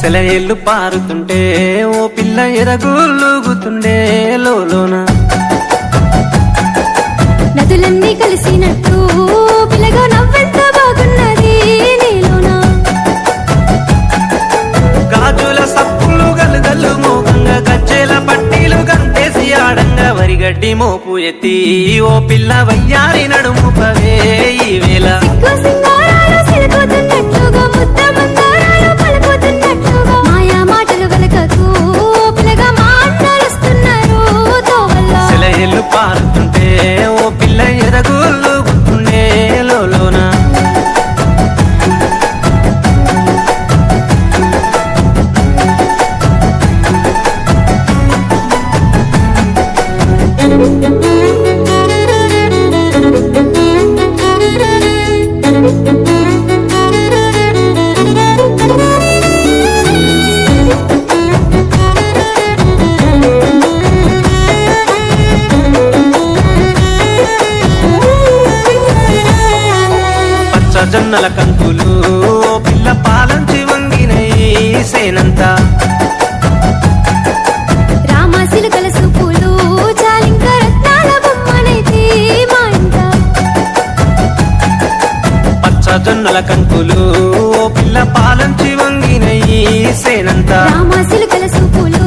సెలయేళ్ళు పారుతుంటే ఓ పిల్ల ఎరగూలుగుతుండే లోన నదులన్నీ కలిసినట్టు పిల్లగా నవ్వెంత బాగున్నది నీలోనా గాజుల సప్పులు గలుగల్లు మోగంగా గజ్జెల పట్టీలు గంతేసి ఆడంగా వరిగడ్డి మోపు ఎత్తి ఓ పిల్ల వయ్యారి నడుముపవే ఈ వేళ సిలుకుతున్నట్లుగా ముద్ద మందారాలు పలుకుతున్నట్లుగా మాయా మాటలు వలకకు పిల్లగా మాట్లాడుస్తున్నారు తోవల్లో సెలయేళ్ళు పారుతుంటే ఓ పిల్ల ఎరగూలుగుతుండే లోన జొన్నల కంకులు ఓ పిల్ల పాలంచి వంగినై సేనంతా రామాసిలుకల సూపులు చాలింక రత్నాల బొమ్మనైతే మా ఇంట పచ్చ జొన్నల కంకులు ఓ పిల్ల పాలంచి వంగినై సేనంతా రామాసిలుకల సూపులు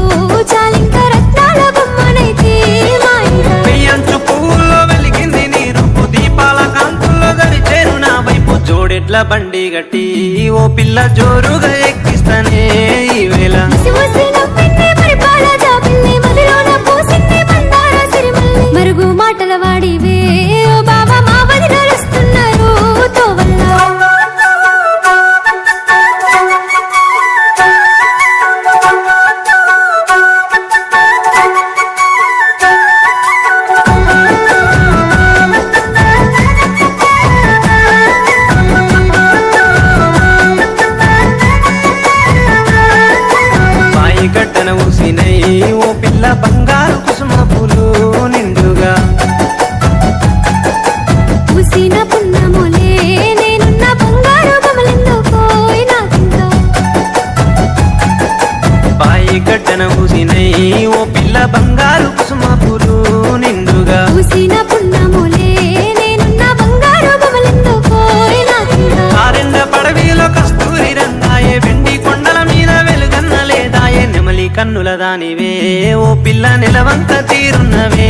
చాలింక రత్నాల బొమ్మనైతే మా ఇంట పెయ్యంచు పువ్వుల్లో వెలిగింది నీ రూపు దీపాల కాంతుల్లో గడిచేరు నా వైపు జోడెడ్ల బండి గట్టి ఓ పిల్ల జోరుగా ఎక్కిస్తానే ఈ వేళ మరుగు మాటల వాడివే ఓ బాబా మా వది నడుస్తున్నారు తోవల్లో బాయి గడ్డన ఊసినై ఓ పిల్ల బంగారు కుసుమ పూలు నిండుగా పూసిన పున్నములే నేనున్న బంగారు బొమ్మలెందుకో నాకింకా బాయి గడ్డన ఊసినై ఓ పిల్ల బంగారు కుసుమ పూలు నిండుగా పూసిన పున్నములే నేనున్న బంగారు బొమ్మలెందుకో నాకింకా ఆరెండ పడవిలో కస్తూరి రంగాయే వెండి కొండల మీద వెలుగన్న లేదాయే నెమలి కన్నుల దానివే ఓ పిల్ల నిలవంక తీరున్నవే